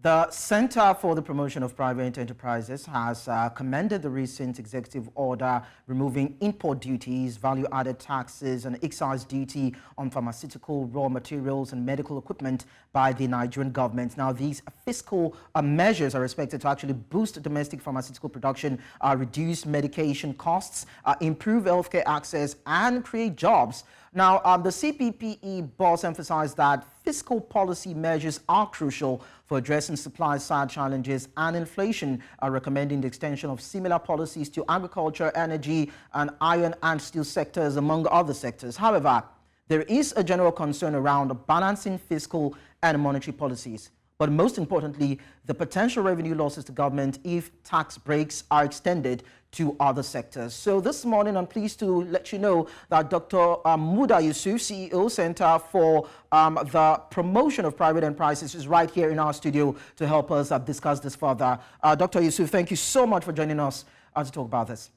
The Center for the Promotion of Private Enterprises has commended the recent executive order removing import duties, value-added taxes, and excise duty on pharmaceutical raw materials and medical equipment by the Nigerian government. Now, these fiscal measures are expected to actually boost domestic pharmaceutical production, reduce medication costs, improve healthcare access, and create jobs. Now, the CPPE boss emphasized that fiscal policy measures are crucial for addressing supply-side challenges and inflation, recommending the extension of similar policies to agriculture, energy, and iron and steel sectors, among other sectors. However, there is a general concern around balancing fiscal and monetary policies. But most importantly, the potential revenue losses to government if tax breaks are extended to other sectors. So this morning, I'm pleased to let you know that Dr. Muda Yusuf, CEO, Center for the Promotion of Private Enterprises, is right here in our studio to help us discuss this further. Dr. Yusuf, thank you so much for joining us to talk about this.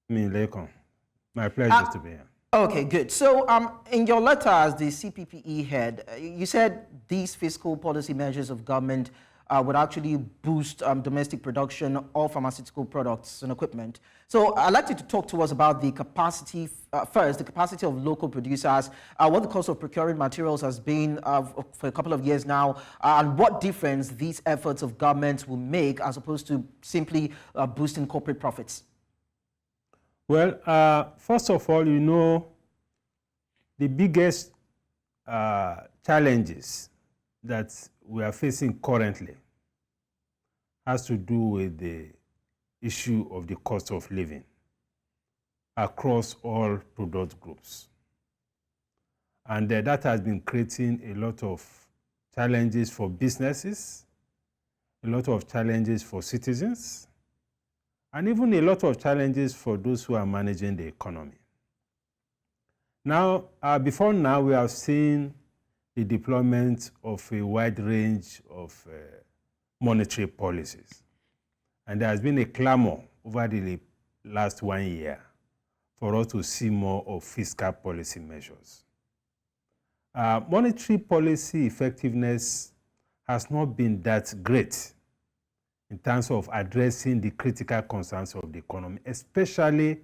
My pleasure to be here. Okay, good. So in your letter as the CPPE head, you said these fiscal policy measures of government would actually boost domestic production of pharmaceutical products and equipment. So I'd like you to talk to us about the capacity, first, the capacity of local producers, what the cost of procuring materials has been for a couple of years now, and what difference these efforts of government will make as opposed to simply boosting corporate profits. Well, first of all, you know, the biggest challenges that we are facing currently has to do with the issue of the cost of living across all product groups. And that has been creating a lot of challenges for businesses, a lot of challenges for citizens, and even a lot of challenges for those who are managing the economy. Now, before now, we have seen the deployment of a wide range of monetary policies. And there has been a clamor over the last 1 year for us to see more of fiscal policy measures. Monetary policy effectiveness has not been that great in terms of addressing the critical concerns of the economy, especially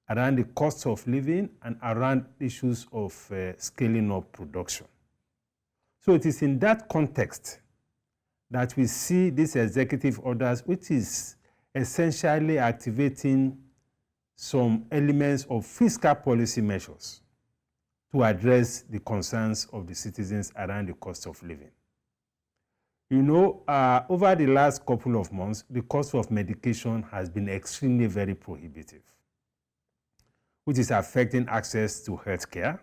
around the cost of living and around issues of scaling up production. So it is in that context that we see these executive orders, which is essentially activating some elements of fiscal policy measures to address the concerns of the citizens around the cost of living. You know, over the last couple of months, the cost of medication has been extremely very prohibitive, which is affecting access to healthcare.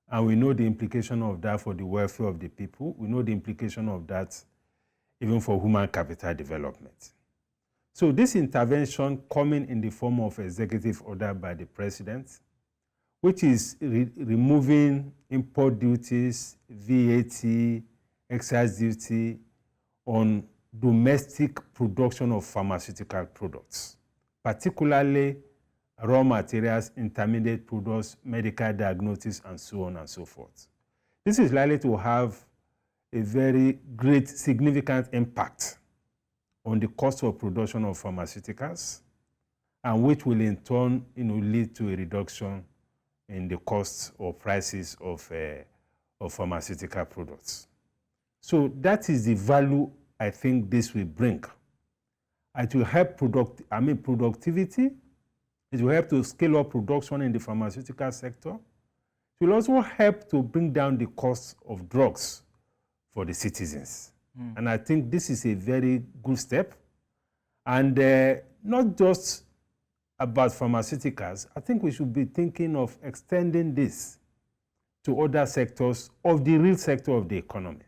And we know the implication of that for the welfare of the people. We know the implication of that even for human capital development. So this intervention coming in the form of executive order by the president, which is removing import duties, VAT, excise duty on domestic production of pharmaceutical products, particularly raw materials, intermediate products, medical diagnostics, and so on and so forth. This is likely to have a very great, significant impact on the cost of production of pharmaceuticals, and which will in turn lead to a reduction in the costs or prices of pharmaceutical products. So that is the value I think this will bring. It will help productivity. It will help to scale up production in the pharmaceutical sector. It will also help to bring down the cost of drugs for the citizens. And I think this is a very good step. And not just about pharmaceuticals, I think we should be thinking of extending this to other sectors of the real sector of the economy.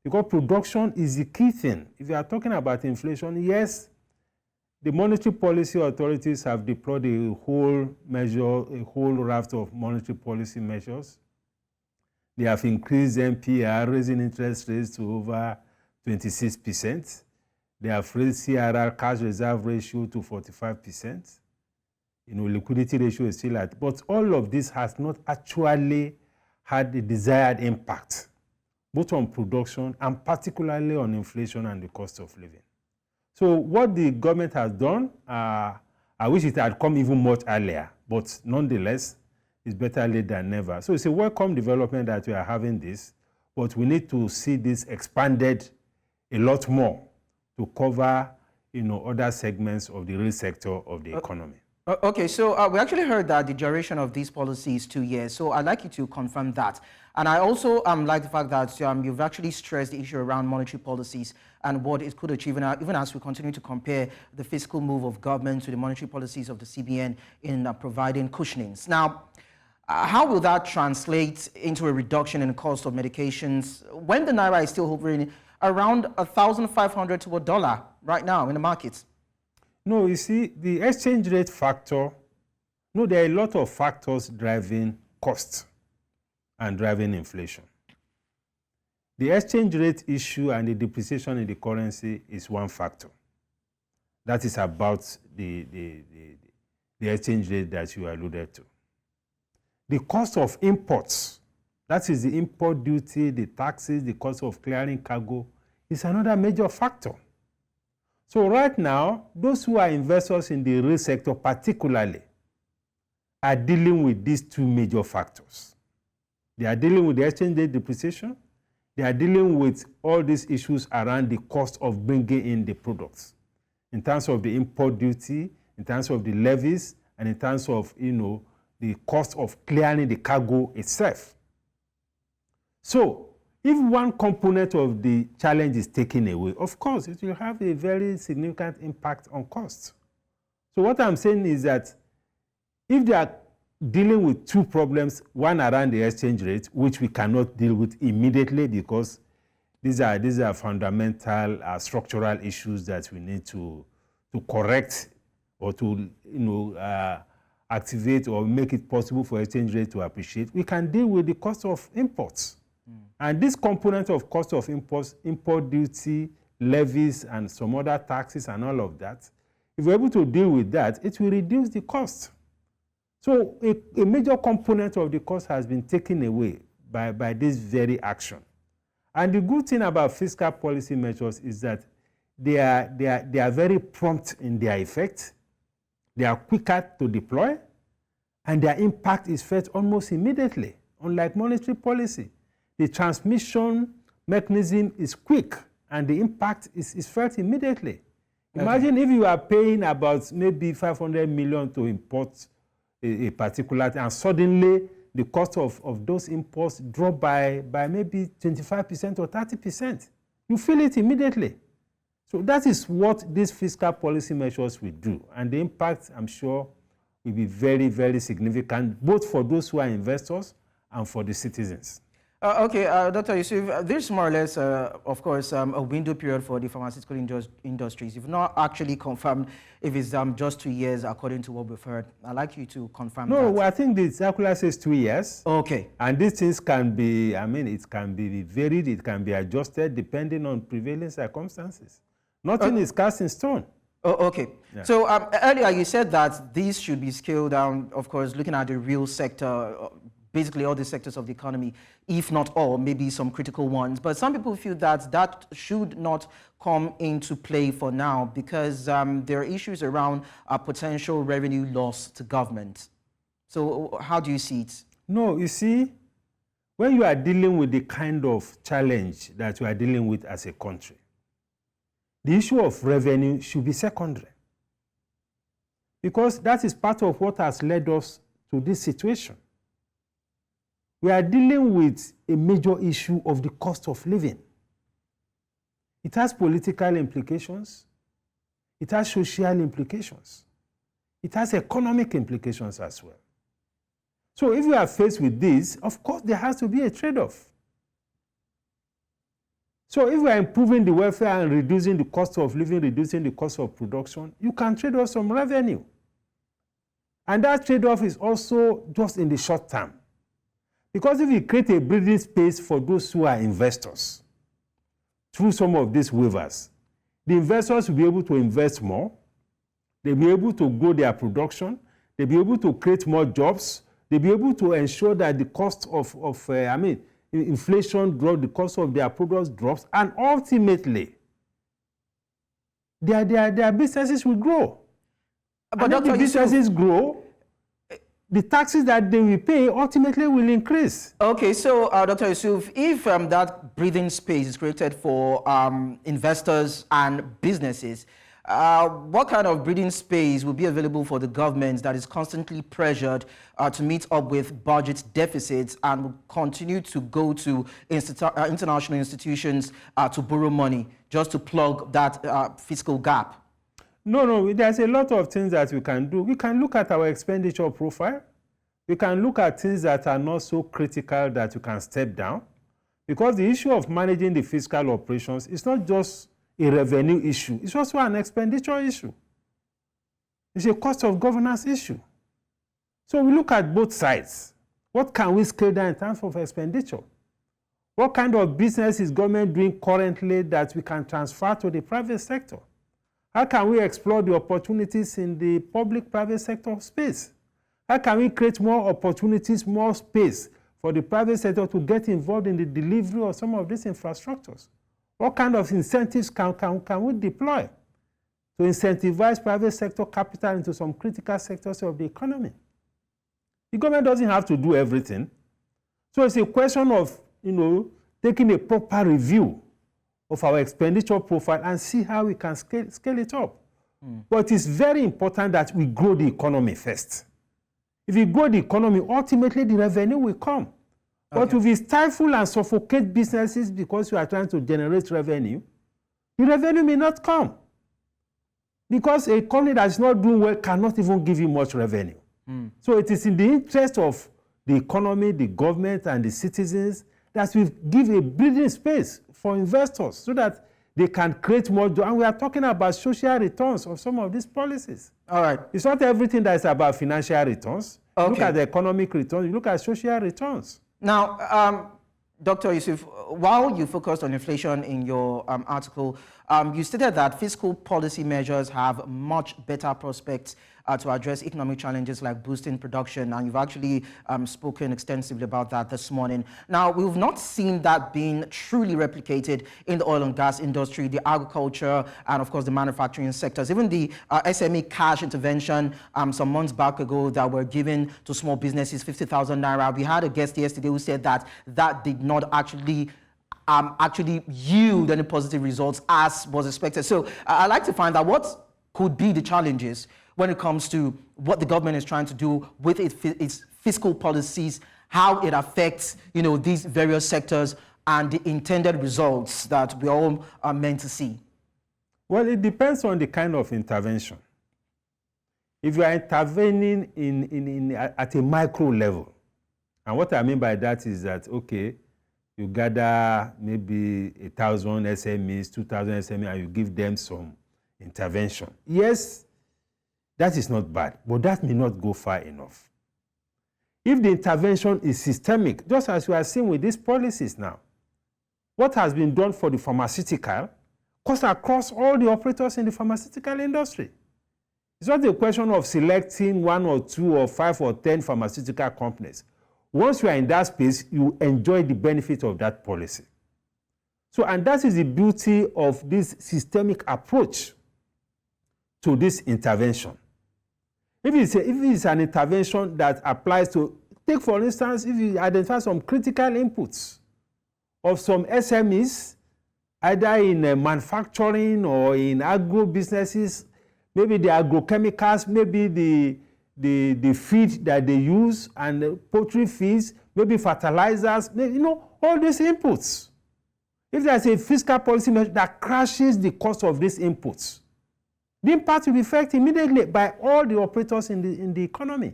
Because production is the key thing. If you are talking about inflation, yes, the monetary policy authorities have deployed a whole raft of monetary policy measures. They have increased MPR, raising interest rates to over 26%. They have raised CRR, cash reserve ratio, to 45%. Liquidity ratio is still at, but all of this has not actually had the desired impact both on production and particularly on inflation and the cost of living. So what the government has done, I wish it had come even much earlier, but nonetheless, it's better late than never. So it's a welcome development that we are having this, but we need to see this expanded a lot more to cover, other segments of the real sector of the economy. Okay, so we actually heard that the duration of these policies is 2 years. So I'd like you to confirm that. And I also like the fact that you've actually stressed the issue around monetary policies and what it could achieve, even as we continue to compare the fiscal move of government to the monetary policies of the CBN in providing cushionings. Now, how will that translate into a reduction in the cost of medications when the Naira is still hovering around 1,500 to $1 right now in the markets? No, you see, the exchange rate factor, there are a lot of factors driving cost and driving inflation. The exchange rate issue and the depreciation in the currency is one factor. That is about the exchange rate that you alluded to. The cost of imports, that is the import duty, the taxes, the cost of clearing cargo, is another major factor. So right now, those who are investors in the real sector particularly are dealing with these two major factors. They are dealing with the exchange rate depreciation. They are dealing with all these issues around the cost of bringing in the products, in terms of the import duty, in terms of the levies, and in terms of, the cost of clearing the cargo itself. So, if one component of the challenge is taken away, of course, it will have a very significant impact on costs. So what I'm saying is that if they are dealing with two problems, one around the exchange rate, which we cannot deal with immediately because these are fundamental structural issues that we need to correct or to activate or make it possible for exchange rate to appreciate. We can deal with the cost of imports. And this component of cost of imports, import duty, levies, and some other taxes and all of that, if we're able to deal with that, it will reduce the cost. So a major component of the cost has been taken away by this very action. And the good thing about fiscal policy measures is that they are very prompt in their effect, they are quicker to deploy, and their impact is felt almost immediately, unlike monetary policy. The transmission mechanism is quick and the impact is felt immediately. Imagine if you are paying about maybe 500 million to import a particular thing and suddenly the cost of those imports drop by maybe 25% or 30%. You feel it immediately. So that is what these fiscal policy measures will do. And the impact, I'm sure, will be very, very significant, both for those who are investors and for the citizens. Okay, Dr. Yusuf, this is more or less, of course, a window period for the pharmaceutical industries. You've not actually confirmed if it's just 2 years, according to what we've heard. I'd like you to confirm that. No, I think the circular says 2 years. Okay. And these things can be, it can be varied, it can be adjusted depending on prevailing circumstances. Nothing is cast in stone. Oh, okay. Yeah. So earlier you said that these should be scaled down, of course, looking at the real sector, basically all the sectors of the economy, if not all, maybe some critical ones. But some people feel that that should not come into play for now because there are issues around potential revenue loss to government. So how do you see it? No, you see, when you are dealing with the kind of challenge that you are dealing with as a country, the issue of revenue should be secondary. Because that is part of what has led us to this situation. We are dealing with a major issue of the cost of living. It has political implications. It has social implications. It has economic implications as well. So if we are faced with this, of course, there has to be a trade-off. So if we are improving the welfare and reducing the cost of living, reducing the cost of production, you can trade off some revenue. And that trade-off is also just in the short term. Because if you create a breathing space for those who are investors through some of these waivers, the investors will be able to invest more, they'll be able to grow their production, they'll be able to create more jobs, they'll be able to ensure that the cost inflation drops, the cost of their products drops, and ultimately, their businesses will grow. But if the businesses grow, the taxes that they will pay ultimately will increase. Okay, so Dr. Yusuf, if that breathing space is created for investors and businesses, what kind of breathing space will be available for the government that is constantly pressured to meet up with budget deficits and will continue to go to international institutions to borrow money just to plug that fiscal gap? No, there's a lot of things that we can do. We can look at our expenditure profile. We can look at things that are not so critical that you can step down. Because the issue of managing the fiscal operations is not just a revenue issue. It's also an expenditure issue. It's a cost of governance issue. So we look at both sides. What can we scale down in terms of expenditure? What kind of business is government doing currently that we can transfer to the private sector? How can we explore the opportunities in the public-private sector space? How can we create more opportunities, more space for the private sector to get involved in the delivery of some of these infrastructures? What kind of incentives can we deploy to incentivize private sector capital into some critical sectors of the economy? The government doesn't have to do everything. So it's a question of, taking a proper review of our expenditure profile and see how we can scale it up. But it's very important that we grow the economy first. If we grow the economy, ultimately the revenue will come. But if we stifle and suffocate businesses because we are trying to generate revenue, the revenue may not come. Because a economy that is not doing well cannot even give you much revenue. So it is in the interest of the economy, the government, and the citizens that we give a breathing space for investors so that they can create more jobs. And we are talking about social returns of some of these policies. All right. It's not everything that is about financial returns. Okay. Look at the economic returns. You look at social returns. Now, Dr. Yusuf, while you focused on inflation in your article, you stated that fiscal policy measures have much better prospects to address economic challenges like boosting production, and you've actually spoken extensively about that this morning. Now, we've not seen that being truly replicated in the oil and gas industry, the agriculture, and of course the manufacturing sectors. Even the SME cash intervention some months back ago that were given to small businesses, 50,000 naira. We had a guest yesterday who said that that did not actually yield any positive results as was expected. So I'd like to find out what could be the challenges when it comes to what the government is trying to do with its fiscal policies, how it affects, these various sectors and the intended results that we all are meant to see. Well, it depends on the kind of intervention. If you are intervening at a micro level, and what I mean by that is that, okay, you gather maybe 1,000 SMEs, 2,000 SMEs, and you give them some intervention. Yes, that is not bad, but that may not go far enough. If the intervention is systemic, just as we are seeing with these policies now, what has been done for the pharmaceutical cuts across all the operators in the pharmaceutical industry. It's not a question of selecting 1 or 2 or 5 or 10 pharmaceutical companies. Once you are in that space, you enjoy the benefit of that policy. So, and that is the beauty of this systemic approach to this intervention. If it's an intervention that applies to, take for instance, if you identify some critical inputs of some SMEs, either in manufacturing or in agro businesses, maybe the agrochemicals, maybe the feed that they use and the poultry feeds, maybe fertilizers, all these inputs. If there's a fiscal policy measure that crashes the cost of these inputs, the impact will be felt immediately by all the operators in the economy.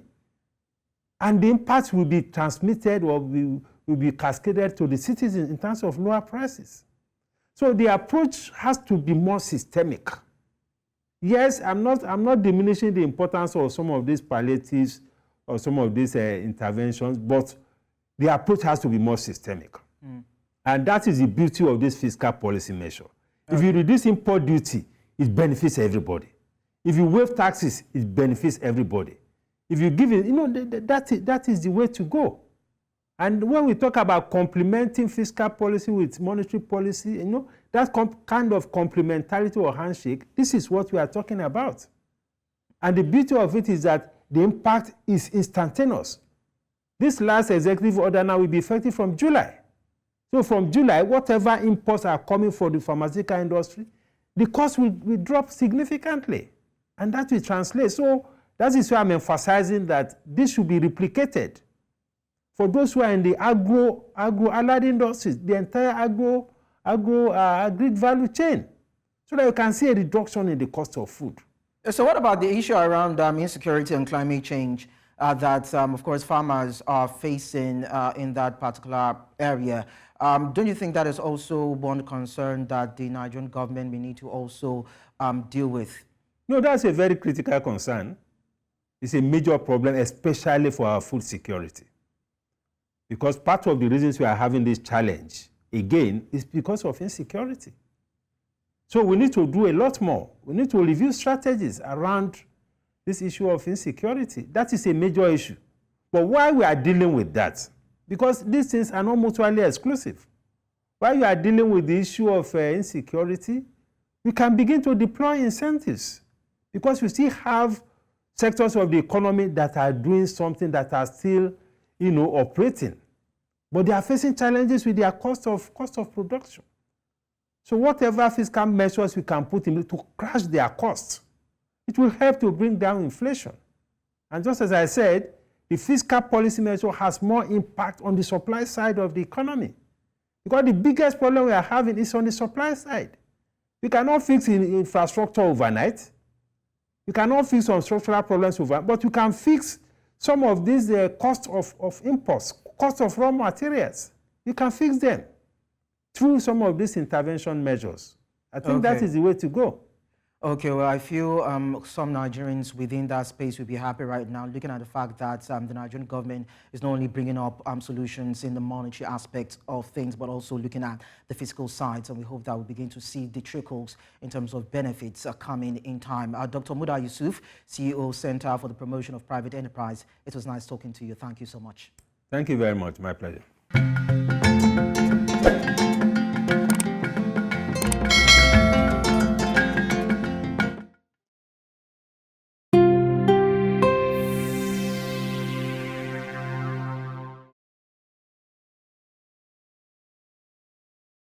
And the impact will be transmitted or will be cascaded to the citizens in terms of lower prices. So the approach has to be more systemic. Yes, I'm not diminishing the importance of some of these palliatives or some of these interventions, but the approach has to be more systemic. And that is the beauty of this fiscal policy measure. If you reduce import duty, it benefits everybody. If you waive taxes, it benefits everybody. If you give it, that is the way to go. And when we talk about complementing fiscal policy with monetary policy, that kind of complementarity or handshake, this is what we are talking about. And the beauty of it is that the impact is instantaneous. This last executive order now will be effective from July. So from July, whatever imports are coming for the pharmaceutical industry, the cost will drop significantly. And that will translate. So that is why I'm emphasizing that this should be replicated. For those who are in the agro-allied industries, the entire agri value chain, so that you can see a reduction in the cost of food. So what about the issue around insecurity and climate change that, of course, farmers are facing in that particular area? Don't you think that is also one concern that the Nigerian government may need to also deal with? No, that's a very critical concern. It's a major problem, especially for our food security. Because part of the reasons we are having this challenge, again, is because of insecurity. So we need to do a lot more. We need to review strategies around this issue of insecurity. That is a major issue. But while we are dealing with that, because these things are not mutually exclusive, while we are dealing with the issue of insecurity, we can begin to deploy incentives, because we still have sectors of the economy that are doing something, that are still operating. But they are facing challenges with their cost of production. So whatever fiscal measures we can put in to crash their costs, it will help to bring down inflation. And just as I said, the fiscal policy measure has more impact on the supply side of the economy. Because the biggest problem we are having is on the supply side. We cannot fix infrastructure overnight. We cannot fix some structural problems overnight, but you can fix some of these costs of imports, cost of raw materials. You can fix them through some of these intervention measures. I think that is the way to go. Okay, well, I feel some Nigerians within that space will be happy right now, looking at the fact that the Nigerian government is not only bringing up solutions in the monetary aspect of things, but also looking at the fiscal sides. And we hope that we'll begin to see the trickles in terms of benefits coming in time. Dr. Muda Yusuf, CEO, Center for the Promotion of Private Enterprise. It was nice talking to you. Thank you so much. Thank you very much. My pleasure.